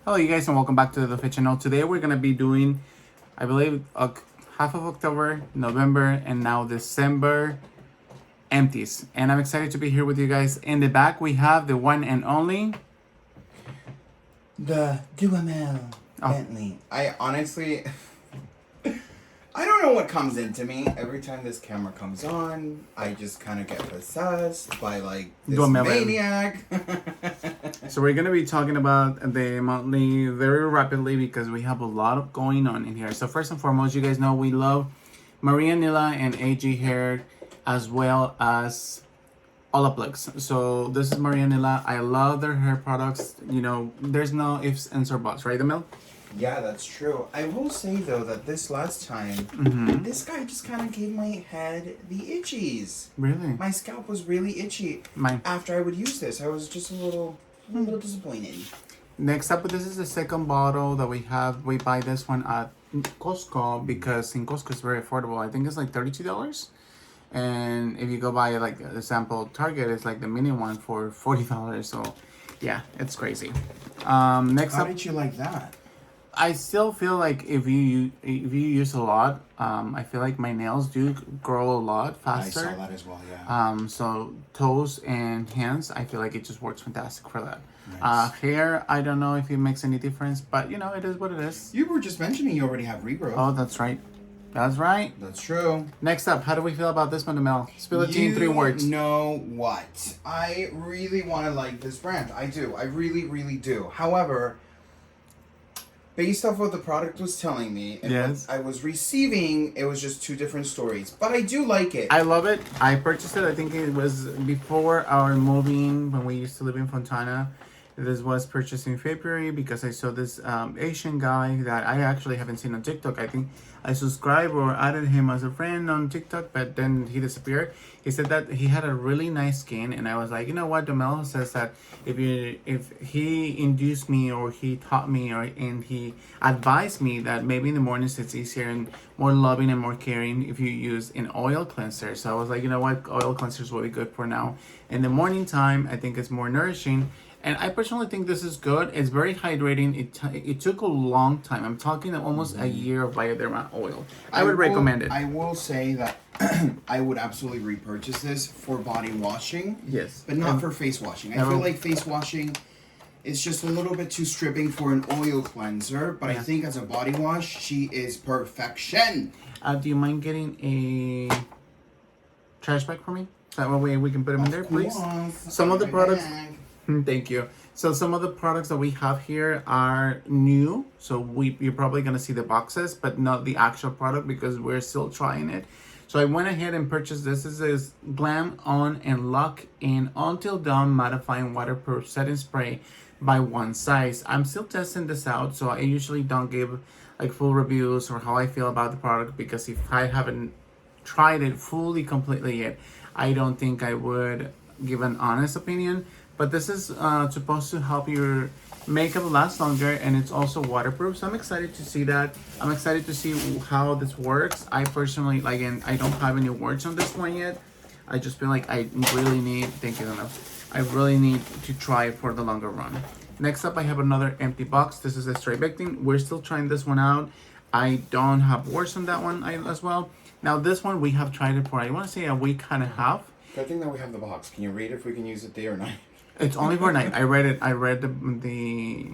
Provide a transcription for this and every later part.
Hello, you guys, and welcome back to the Fit Channel. Today we're gonna be doing, I believe, half of October, November, and now December empties. And I'm excited to be here with you guys. In the back, we have the one and only. The Duhamel Bentley. I honestly, I don't know what comes into me. Every time this camera comes on, I just kind of get possessed by like this Duhamel. maniac. So we're gonna be talking about the monthly very rapidly because we have a lot of going on in here. So first and foremost, you guys know we love Maria Nila and AG Hair, as well as Olaplex. So this is Maria Nila. I love their hair products. You know, there's no ifs, ands, or buts, right, Emil? Yeah, that's true. I will say though that this last time, this guy just kind of gave my head the itchies. Really? My scalp was really itchy. Mine. After I would use this, I was just a little disappointed. Next up, this is the second bottle that we have. We buy this one at Costco because in Costco it's very affordable. I think it's like $32. And if you go buy like the sample Target, it's like the mini one for $40. So yeah, it's crazy. Next How up, did you like that? I still feel like if you use a lot, I feel like my nails do grow a lot faster. I saw that as well, yeah. So toes and hands, I feel like it just works fantastic for that. Nice. Hair, I don't know if it makes any difference, but you know, it is what it is. You were just mentioning you already have regrowth. Oh, that's right. That's right. That's true. Next up, how do we feel about this one, Mel? Spill it in 3 words. You know what? I really want to like this brand. I do. I really, really do. However, based off what the product was telling me and Yes. what I was receiving, it was just two different stories. But I do like it. I love it. I purchased it. I think it was before our moving when we used to live in Fontana. This was purchased in February because I saw this Asian guy that I actually haven't seen on TikTok. I think I subscribed or added him as a friend on TikTok, but then he disappeared. He said that he had a really nice skin, and I was like, you know what? Domel says that if he induced me or he taught me and he advised me that maybe in the mornings it's easier and more loving and more caring if you use an oil cleanser. So I was like, you know what? Oil cleansers will be good for now. In the morning time, I think it's more nourishing. And I personally think this is good. It's very hydrating. It took a long time. I'm talking almost a year of Bioderma oil. I would recommend it. I will say that I would absolutely repurchase this for body washing. Yes. But not for face washing. I feel like face washing is just a little bit too stripping for an oil cleanser. But I think as a body wash, she is perfection. Do you mind getting a trash bag for me? That way we can put them in there, please. Some of the products... Thank you. So some of the products that we have here are new. So you're probably going to see the boxes, but not the actual product because we're still trying it. So I went ahead and purchased this. This is Glam On and Lock In Until Dawn Mattifying Waterproof Setting Spray by One Size. I'm still testing this out, so I usually don't give like full reviews or how I feel about the product because if I haven't tried it fully completely yet, I don't think I would give an honest opinion. But this is supposed to help your makeup last longer, and it's also waterproof. So I'm excited to see that. I'm excited to see how this works. I personally, like, and I don't have any words on this one yet. I just feel like I really need, thank you enough. I really need to try it for the longer run. Next up, I have another empty box. This is a straight Bectin. We're still trying this one out. I don't have words on that one as well. Now this one, we have tried it for, I want to say a week and a half. Good thing that we have the box. Can you read if we can use it day or night? It's only for night. I read it. I read the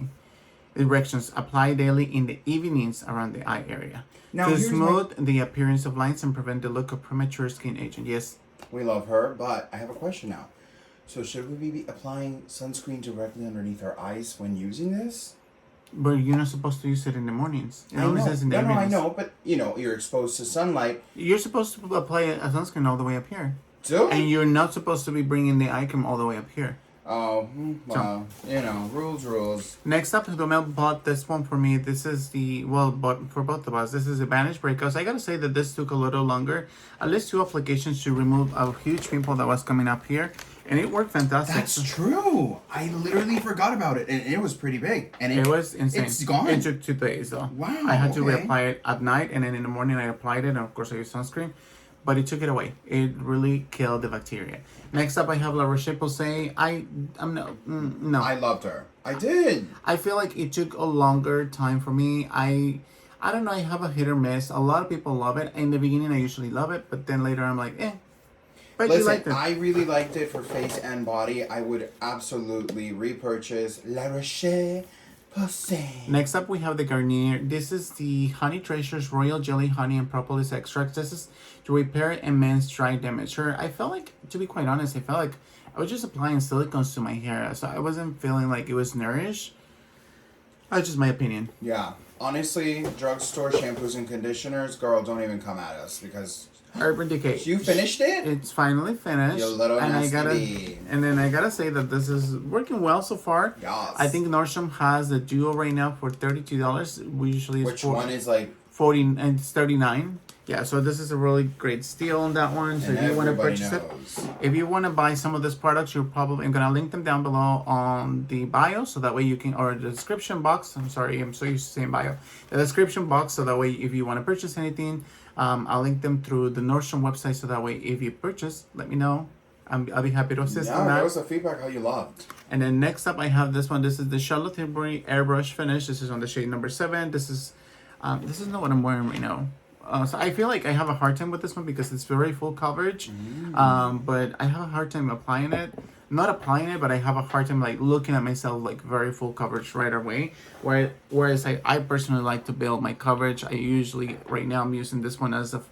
directions. Apply daily in the evenings around the eye area now, to smooth the appearance of lines and prevent the look of premature skin aging. Yes. We love her, but I have a question now. So should we be applying sunscreen directly underneath our eyes when using this? But you're not supposed to use it in the mornings. It I only know. says in the No, evenings. I know, but you know, you're exposed to sunlight. You're supposed to apply a sunscreen all the way up here. So? And you're not supposed to be bringing the eye cream all the way up here. Oh, well, you know, rules. Next up, Domel bought this one for me. This is but for both of us, this is a Vanish Breakouts. I gotta say that this took a little longer. At least 2 applications to remove a huge pimple that was coming up here. And it worked fantastic. That's true. I literally forgot about it, and it was pretty big. And it was insane. It's gone. It took 2 days, though. Wow, I had to reapply it at night, and then in the morning I applied it, and of course I used sunscreen. But it took it away. It really killed the bacteria. Next up, I have La Roche-Posay. No. I loved her. I did. I feel like it took a longer time for me. I don't know, I have a hit or miss. A lot of people love it. In the beginning I usually love it, but then later I'm like, eh. But you Listen, liked it. I really liked it for face and body. I would absolutely repurchase La Roche Posay. Next up we have the Garnier. This is the Honey Treasures Royal Jelly Honey and Propolis Extract. This is to repair immense dry damage. Sure, I felt like, to be quite honest, I felt like I was just applying silicones to my hair. So I wasn't feeling like it was nourished. That's just my opinion. Yeah. Honestly, drugstore shampoos and conditioners, girl, don't even come at us because Urban Decay. you finished it? It's finally finished. You little and I nasty gotta bee. and then I gotta say that this is working well so far. Yes. I think Nordstrom has the duo right now for $32. We usually Which one is like 40 and it's 39. Yeah, so this is a really great steal on that one. So and if you want to everybody purchase knows. it, if you want to buy some of these products, you're probably, I'm gonna link them down below on the bio, so that way you can, or the description box. I'm sorry, I'm so used to saying bio. The description box, so that way if you want to purchase anything, I'll link them through the Nordstrom website, so that way if you purchase, let me know. I'll be happy to assist in Yeah, that. give us the feedback how you loved. And then next up, I have this one. This is the Charlotte Tilbury Airbrush Finish. This is on the shade number 7. This is not what I'm wearing right now. So I feel like I have a hard time with this one because it's very full coverage. But I have a hard time applying it. Not applying it, but I have a hard time like looking at myself like very full coverage right away. Whereas I personally like to build my coverage. I usually, right now I'm using this one as a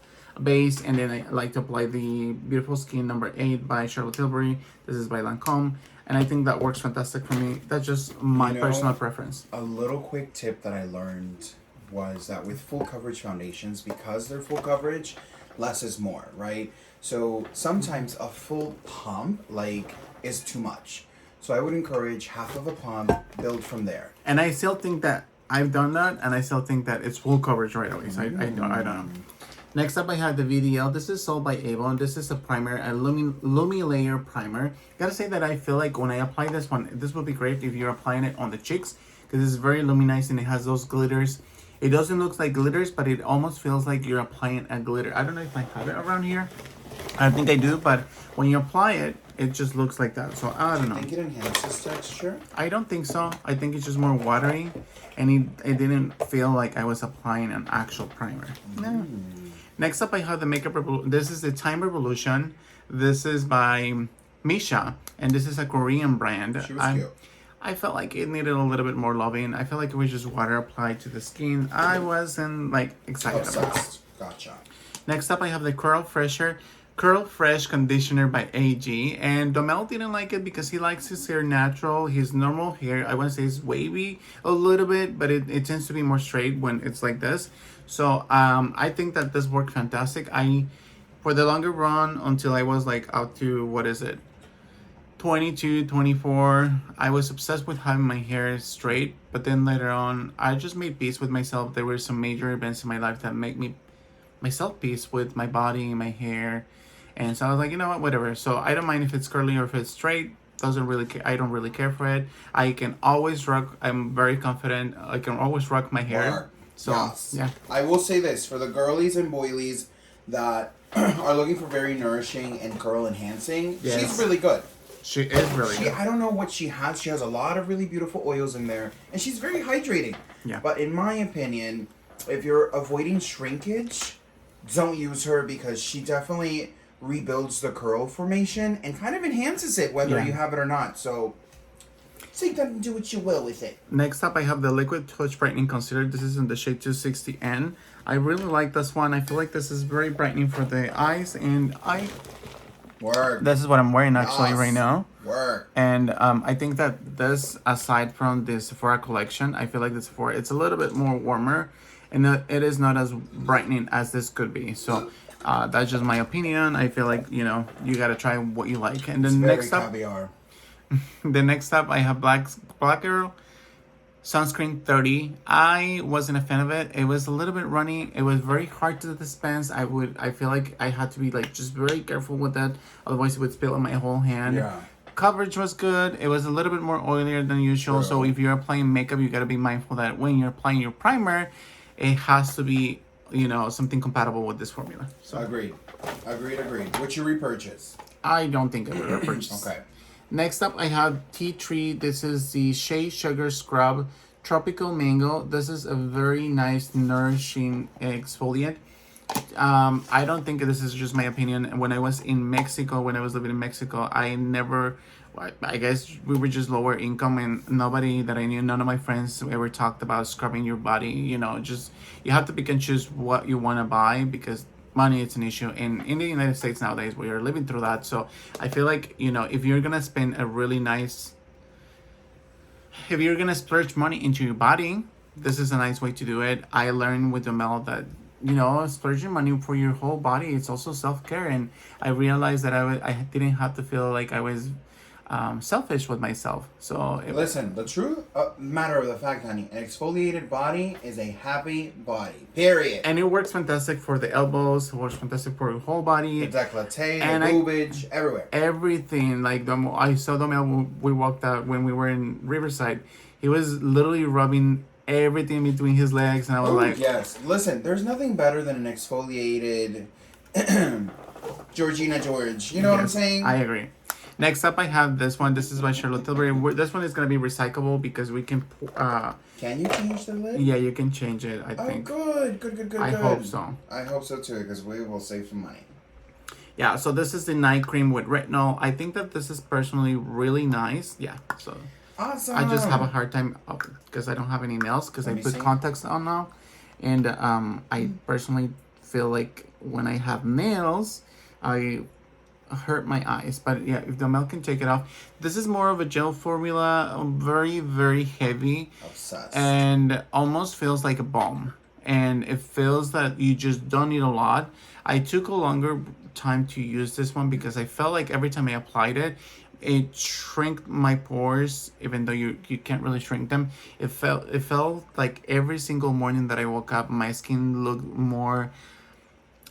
base, and then I like to apply the Beautiful Skin number 8 by Charlotte Tilbury. This is by Lancome, and I think that works fantastic for me. That's just my personal preference. A little quick tip that I learned was that with full coverage foundations, because they're full coverage, less is more, right? So sometimes a full pump like is too much. So I would encourage half of a pump, build from there. And I still think that I've done that, and I still think that it's full coverage right away. So I don't know. Next up, I have the VDL. This is sold by Avon. This is a primer, a Lumi Layer primer. Gotta say that I feel like when I apply this one, this would be great if you're applying it on the cheeks, because it's very luminized and it has those glitters. It doesn't look like glitters, but it almost feels like you're applying a glitter. I don't know if I have it around here. I think I do, but when you apply it, it just looks like that. So I don't know. Do you think it enhances texture? I don't think so. I think it's just more watery, and it didn't feel like I was applying an actual primer. No. Next up, I have the Makeup Revolution. This is the Time Revolution. This is by Misha, and this is a Korean brand. She was cute. I felt like it needed a little bit more loving. I felt like it was just water applied to the skin. I wasn't like excited about it. Obsessed. Gotcha. Next up, I have the Curl Fresh Conditioner by AG. And Domel didn't like it because he likes his hair natural. His normal hair, I want to say, is wavy a little bit, but it tends to be more straight when it's like this. So I think that this worked fantastic. For the longer run, until I was like out to, 22, 24, I was obsessed with having my hair straight. But then later on, I just made peace with myself. There were some major events in my life that make me myself peace with my body and my hair. And so I was like, you know what, whatever. So I don't mind if it's curly or if it's straight. Doesn't really care. I don't really care for it. I can always rock. I'm very confident. I can always rock my hair. Mark. So Yes. yeah. I will say this for the girlies and boilies that are looking for very nourishing and curl enhancing. Yes. She's really good. She is really good. I don't know what she has. She has a lot of really beautiful oils in there, and she's very hydrating. Yeah. But in my opinion, if you're avoiding shrinkage, don't use her because she definitely rebuilds the curl formation and kind of enhances it whether you have it or not. So take that and do what you will with it. Next up, I have the Liquid Touch Brightening Concealer. This is in the shade 260N. I really like this one. I feel like this is very brightening for the eyes, and Work. this is what I'm wearing actually right now. Work. And I think that this, aside from the Sephora collection, I feel like the Sephora, it's a little bit more warmer, and it is not as brightening as this could be. So that's just my opinion. I feel like, you gotta try what you like. And then next up, I have Black Girl Sunscreen 30. I wasn't a fan of it. It was a little bit runny. It was very hard to dispense. I feel like I had to be like just very careful with that, otherwise it would spill on my whole hand. Yeah. Coverage was good. It was a little bit more oilier than usual. So if you're applying makeup, you gotta be mindful that when you're applying your primer, it has to be, something compatible with this formula. So Agreed. Would you repurchase? I don't think I would repurchase. Okay. Next up, I have tea tree. This is the Shea Sugar Scrub Tropical Mango. This is a very nice, nourishing exfoliant. I don't think this is just my opinion. When I was in Mexico, when I was living in Mexico, I never, I guess we were just lower income and nobody that I knew, none of my friends ever talked about scrubbing your body. You know, just, you have to pick and choose what you want to buy because money is an issue. And in the United States nowadays, we are living through that. So I feel like, you know, if you're going to spend a really nice, if you're going to splurge money into your body, this is a nice way to do it. I learned with Domel that, you know, splurging money for your whole body, it's also self-care. And I realized that I didn't have to feel like I was selfish with myself. So listen, the true matter of the fact, honey, an exfoliated body is a happy body, period. And it works fantastic for the elbows, it works fantastic for your whole body, the décolleté, the boobage, everywhere, everything. Like I saw Domel, we walked out when we were in Riverside, he was literally rubbing everything between his legs, and I was like, yes, listen, there's nothing better than an exfoliated Georgina George, you know what I'm saying? I agree. Next up, I have this one. This is by Charlotte Tilbury. This one is going to be recyclable because we can can you change the lid? Yeah, you can change it, I think. Oh, good. I hope so. I hope so too, because we will save some money. Yeah, so this is the night cream with retinol. I think that this is personally really nice. Yeah, so awesome. I just have a hard time because I don't have any nails because I put contacts on now. And I personally feel like when I have nails, I hurt my eyes. But yeah, if the milk can take it off. This is more of a gel formula, very, very heavy. Obsessed. And almost feels like a balm. And it feels that you just don't need a lot. I took a longer time to use this one because I felt like every time I applied it, it shrank my pores, even though you can't really shrink them. It felt like every single morning that I woke up, my skin looked more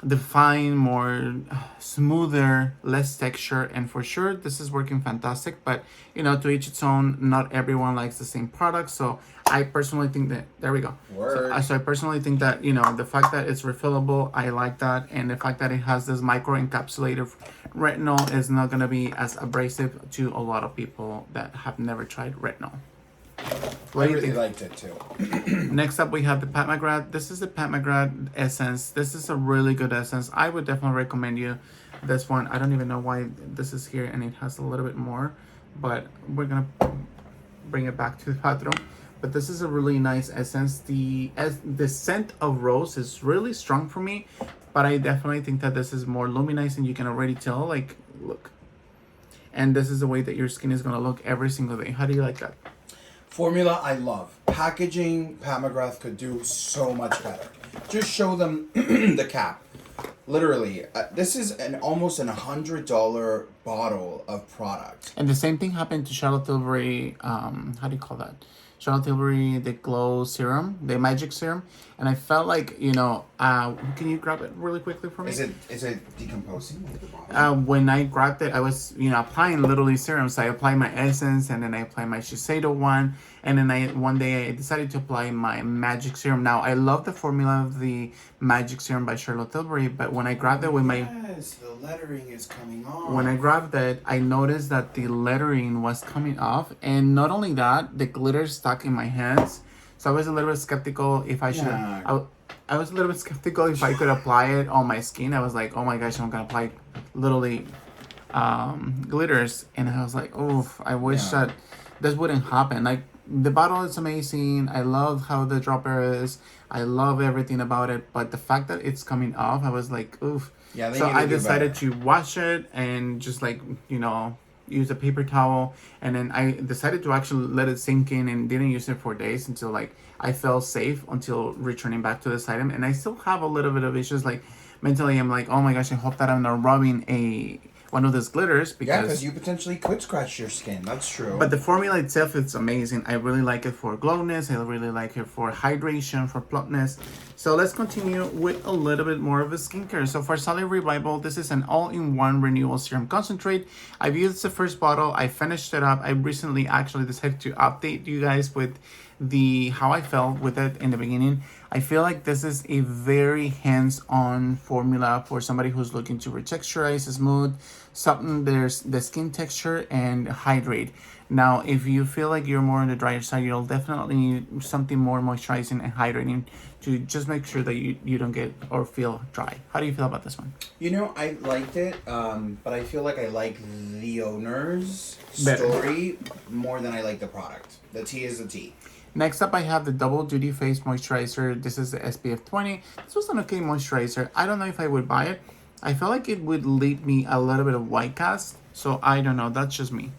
defined, more smoother, less texture, and for sure this is working fantastic. But you know, to each its own. Not everyone likes the same product, so I personally think that there we go. So I personally think that, you know, the fact that it's refillable, I like that, and the fact that it has this micro encapsulated retinol is not going to be as abrasive to a lot of people that have never tried retinol. I really liked it too. Next up, we have the Pat McGrath. This is the Pat McGrath essence. This is a really good essence. I would definitely recommend you this one. I don't even know why this is here and it has a little bit more, but we're gonna bring it back to the bathroom. But this is a really nice essence. The scent of rose is really strong for me, but I definitely think that this is more luminizing. You can already tell, like, look. And this is the way that your skin is gonna look every single day. How do you like that? Formula, I love. Packaging, Pat McGrath could do so much better. Just show them the cap. Literally, this is almost $100 bottle of product. And the same thing happened to Charlotte Tilbury. How do you call that? Charlotte Tilbury, the glow serum, the magic serum, and I felt like, you know, can you grab it really quickly for me? Is it decomposing at the bottom? When I grabbed it, I was, you know, applying literally serums. I applied my essence, and then I applied my Shiseido one, and then one day I decided to apply my magic serum. Now I love the formula of the magic serum by Charlotte Tilbury, but when I grabbed it with my the lettering is coming off. When I grabbed it, I noticed that the lettering was coming off, and not only that, the glitter stuck in my hands. So I was a little bit skeptical if I should. I was a little bit skeptical if I could apply it on my skin. I was like, oh my gosh, I'm gonna apply literally glitters, and I was like, oh, I wish that this wouldn't happen. Like, the bottle is amazing. I love how the dropper is. I love everything about it, but the fact that it's coming off, I was like, oof. Yeah, so I decided to wash it and just, like, you know, use a paper towel, and then I decided to actually let it sink in and didn't use it for days until, like, I felt safe until returning back to this item. And I still have a little bit of issues, like, mentally I'm like, oh my gosh, I hope that I'm not rubbing one of those glitters, because you potentially could scratch your skin. That's true. But the formula itself, it's amazing. I really like it for glowness. I really like it for hydration, for plumpness. So let's continue with a little bit more of a skincare. So for Solid Revival, this is an all-in-one renewal serum concentrate. I've used the first bottle. I finished it up. I recently actually decided to update you guys with how I felt with it in the beginning. I feel like this is a very hands-on formula for somebody who's looking to retexturize, smooth, something there's the skin texture and hydrate. Now, if you feel like you're more on the drier side, you'll definitely need something more moisturizing and hydrating to just make sure that you don't get or feel dry. How do you feel about this one? You know, I liked it, but I feel like I like the owner's Better. story more than I like the product. The tea is the tea. Next up, I have the Double Duty Face Moisturizer. This is the SPF 20. This was an okay moisturizer. I don't know if I would buy it. I felt like it would leave me a little bit of white cast, so I don't know. That's just me.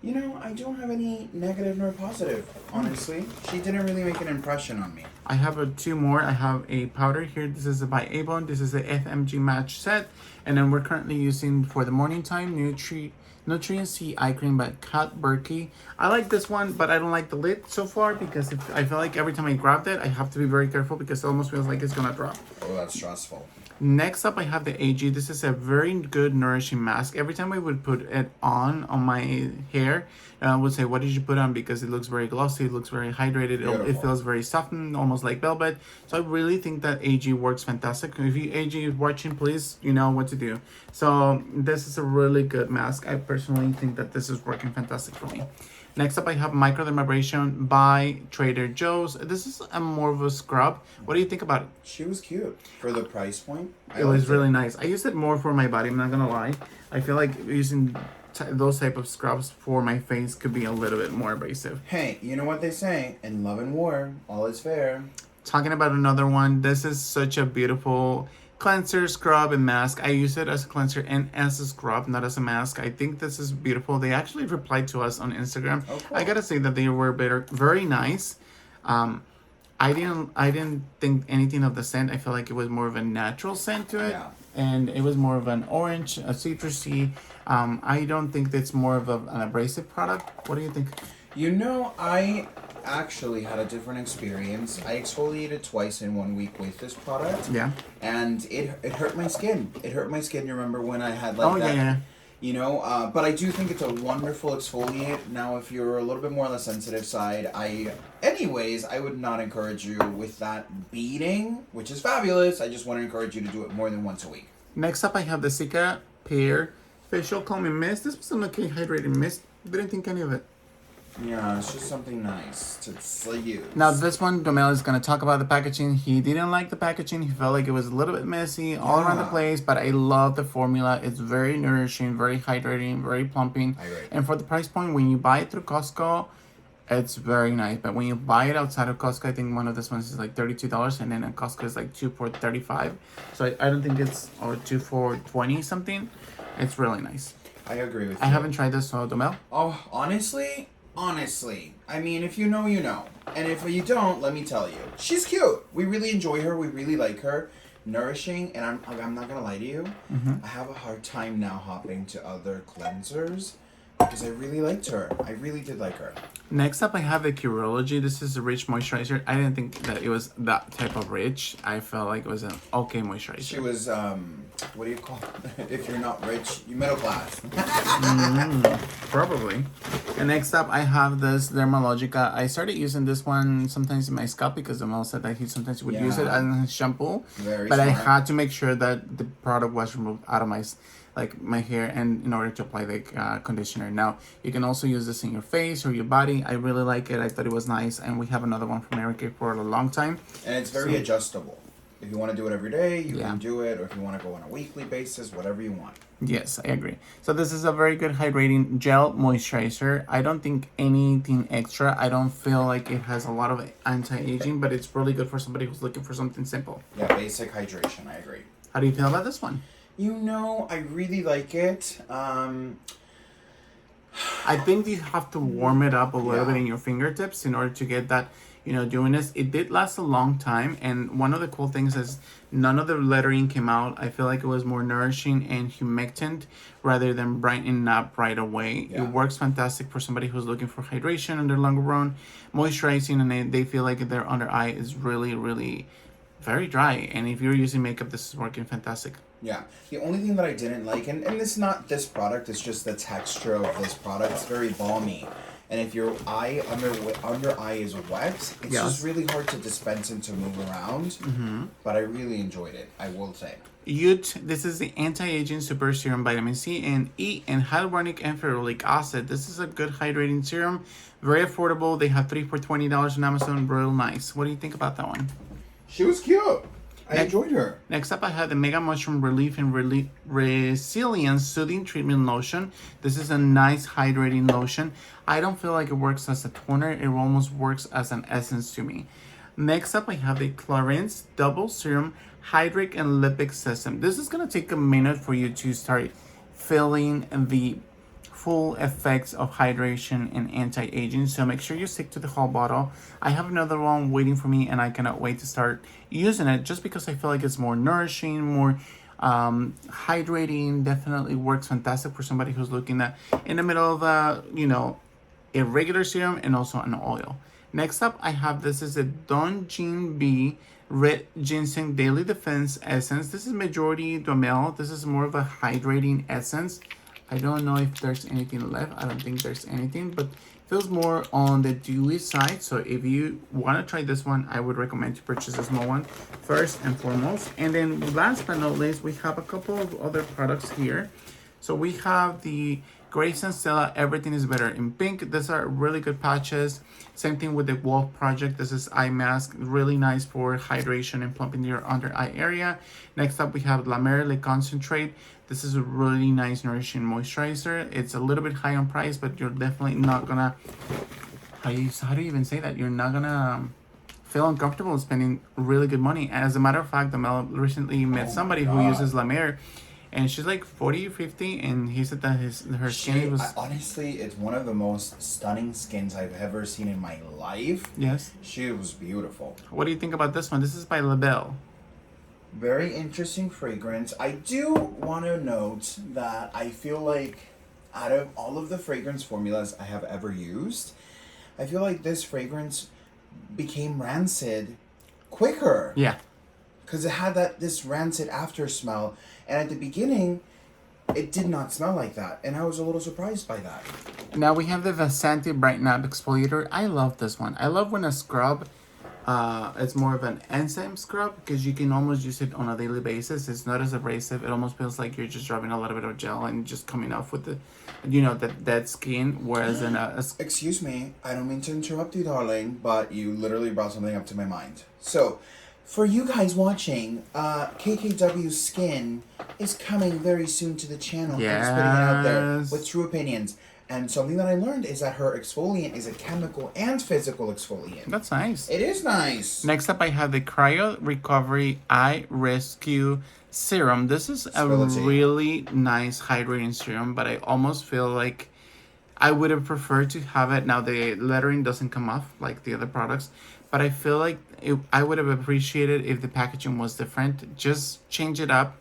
You know, I don't have any negative nor positive, honestly. She didn't really make an impression on me. I have two more. I have a powder here. This is by Avon. This is the FMG Match Set. And then we're currently using for the morning time Nutrient C Eye Cream by Kat Berkey. I like this one, but I don't like the lid so far because I feel like every time I grabbed it, I have to be very careful because it almost feels like it's gonna drop. Oh, that's stressful. Next up, I have the AG. This is a very good nourishing mask. Every time I would put it on my hair, I would say, what did you put on? Because it looks very glossy, it looks very hydrated, it feels very softened, almost like velvet. So I really think that AG works fantastic. If you AG is watching, please, you know what to do. So this is a really good mask. I personally think that this is working fantastic for me. Next up, I have Microdermabrasion by Trader Joe's. This is a more of a scrub. What do you think about it? She was cute. For the price point, It was really nice. I use it more for my body, I'm not gonna lie. I feel like using those type of scrubs for my face could be a little bit more abrasive. Hey, you know what they say? In love and war, all is fair. Talking about another one, this is such a beautiful cleanser, scrub, and mask. I use it as a cleanser and as a scrub, not as a mask. I think this is beautiful. They actually replied to us on Instagram. Oh, cool. I gotta say that they were very nice. I didn't think anything of the scent. I feel like it was more of a natural scent to it. Yeah. And it was more of an orange, a citrusy. I don't think it's more of an abrasive product. What do you think? You know, I actually had a different experience. I exfoliated twice in 1 week with this product. Yeah. And it hurt my skin. It hurt my skin. You remember when I had like that? Yeah. You know, but I do think it's a wonderful exfoliant. Now, if you're a little bit more on the sensitive side, I would not encourage you with that beading, which is fabulous. I just want to encourage you to do it more than once a week. Next up, I have the Sika Pear Facial Calming Mist. This was an okay hydrating mist. Didn't think any of it. Yeah, it's just something nice to use. Now, this one, Domel is going to talk about the packaging. He didn't like the packaging. He felt like it was a little bit messy all around the place, but I love the formula. It's very nourishing, very hydrating, very plumping. And for the price point, when you buy it through Costco, it's very nice. But when you buy it outside of Costco, I think one of this ones is like $32, and then at Costco is like 2 for $35. So I don't think it's, or 2 for 20 something. It's really nice. I agree with you. I haven't tried this, so Domel? Oh, honestly, I mean, if you know, you know. And if you don't, let me tell you. She's cute. We really enjoy her. We really like her. Nourishing, and I'm not gonna lie to you. I have a hard time now hopping to other cleansers because I really liked her. I really did like her. Next up, I have the Curology. This is a rich moisturizer. I didn't think that it was that type of rich. I felt like it was an okay moisturizer. She was, what do you call it? If you're not rich, you're middle class. Probably. And next up, I have this Dermalogica. I started using this one sometimes in my scalp because the mom said that he sometimes would use it as a shampoo. Very but smart. I had to make sure that the product was removed out of my hair, and in order to apply the conditioner. Now, you can also use this in your face or your body. I really like it. I thought it was nice, and we have another one from Eric for a long time. And it's very adjustable. If you want to do it every day, you can do it, or if you want to go on a weekly basis, whatever you want. Yes, I agree. So this is a very good hydrating gel moisturizer. I don't think anything extra. I don't feel like it has a lot of anti-aging, but it's really good for somebody who's looking for something simple. Yeah, basic hydration. I agree. How do you feel about this one? You know, I really like it. I think you have to warm it up a little bit in your fingertips in order to get that, doing this. It did last a long time, and one of the cool things is none of the lettering came out. I feel like it was more nourishing and humectant rather than brightening up right away. It works fantastic for somebody who's looking for hydration in their longer run, moisturizing, and they feel like their under eye is really, really very dry. And if you're using makeup, this is working fantastic. Yeah. The only thing that I didn't like, and it's not this product, it's just the texture of this product. It's very balmy. And if your eye under eye is wet, it's Yes. just really hard to dispense and to move around. Mm-hmm. But I really enjoyed it, I will say. This is the anti-aging super serum, vitamin C and E and hyaluronic and ferulic acid. This is a good hydrating serum, very affordable. They have 3 for $20 on Amazon. Real nice. What do you think about that one? She was cute. I enjoyed her. Next up, I have the Mega Mushroom Relief and Resilience Soothing Treatment Lotion. This is a nice hydrating lotion. I don't feel like it works as a toner. It almost works as an essence to me. Next up, I have the Clarins Double Serum Hydric and Lipic System. This is going to take a minute for you to start feeling the full effects of hydration and anti-aging, so make sure you stick to the whole bottle. I have another one waiting for me and I cannot wait to start using it just because I feel like it's more nourishing, more hydrating. Definitely works fantastic for somebody who's looking at in the middle of a regular serum and also an oil. Next up, I have this is a Dongjin B Red Ginseng Daily Defense Essence. This is majority Duamel. This is more of a hydrating essence. I don't know if there's anything left. I don't think there's anything, but feels more on the dewy side. So if you want to try this one, I would recommend to purchase a small one first and foremost. And then last but not least, we have a couple of other products here. So we have the Grace and Stella Everything is Better in Pink. These are really good patches. Same thing with the Wolf Project. This is eye mask, really nice for hydration and plumping your under eye area. Next up, we have La Mer Le Concentrate. This is a really nice nourishing moisturizer. It's a little bit high on price, but you're definitely not gonna, how do you even say that? You're not gonna feel uncomfortable spending really good money. As a matter of fact, I recently met somebody who uses La Mer, and she's like 40, 50, and he said that her skin was... honestly, it's one of the most stunning skins I've ever seen in my life. Yes. She was beautiful. What do you think about this one? This is by Labelle. Very interesting fragrance. I do want to note that I feel like out of all of the fragrance formulas I have ever used, I feel like this fragrance became rancid quicker. Yeah. Because it had this rancid after smell, and at the beginning, it did not smell like that, and I was a little surprised by that. Now we have the Vasanti Brighten Up Exfoliator. I love this one. I love when a scrub, it's more of an enzyme scrub because you can almost use it on a daily basis. It's not as abrasive. It almost feels like you're just dropping a little bit of gel and just coming off with the, that dead skin. Whereas in Excuse me, I don't mean to interrupt you, darling, but you literally brought something up to my mind. So, for you guys watching, KKW Skin is coming very soon to the channel. Yes. I'm just putting it out there with true opinions. And something that I learned is that her exfoliant is a chemical and physical exfoliant. That's nice. It is nice. Next up, I have the Cryo Recovery Eye Rescue Serum. This is a really nice hydrating serum, but I almost feel like I would have preferred to have it. Now, the lettering doesn't come off like the other products, but I feel like I would have appreciated if the packaging was different. Just change it up.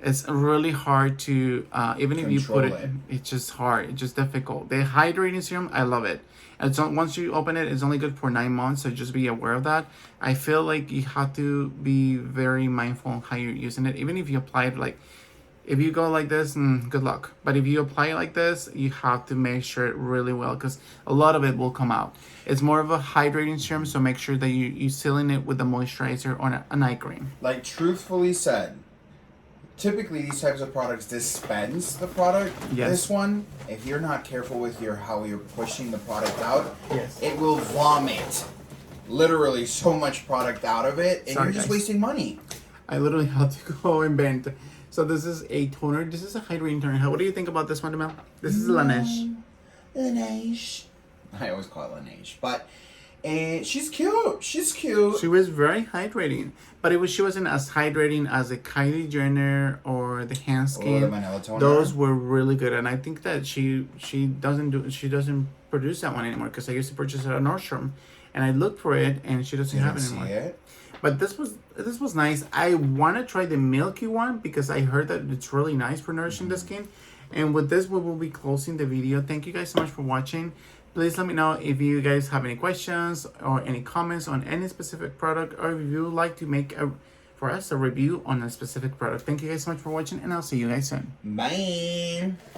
It's really hard to, even if you put it, it's just hard. It's just difficult. The hydrating serum, I love it. And so once you open it, it's only good for 9 months, so just be aware of that. I feel like you have to be very mindful on how you're using it. Even if you apply it like, if you go like this, good luck. But if you apply it like this, you have to make sure it really well because a lot of it will come out. It's more of a hydrating serum, so make sure that you're sealing it with the moisturizer or an eye cream. Like truthfully said, typically these types of products dispense the product. Yes. This one, if you're not careful with how you're pushing the product out, yes, it will vomit literally so much product out of it, and you're just wasting money. I literally had to go and bend. So this is a toner. This is a hydrating toner. What do you think about this one, Mel? This is Laneige. Laneige. I always call it Laneige, but she's cute. She's cute. She was very hydrating, but she wasn't as hydrating as the Kylie Jenner or the Hand Skin. Or the Vanilla Toner. Those were really good, and I think that she doesn't produce that one anymore because I used to purchase it at Nordstrom, and I looked for it, and she doesn't have it anymore. See it? But this was nice. I want to try the milky one because I heard that it's really nice for nourishing the skin. And with this, we will be closing the video. Thank you guys so much for watching. Please let me know if you guys have any questions or any comments on any specific product, or if you would like to make for us a review on a specific product. Thank you guys so much for watching, and I'll see you guys soon. Bye.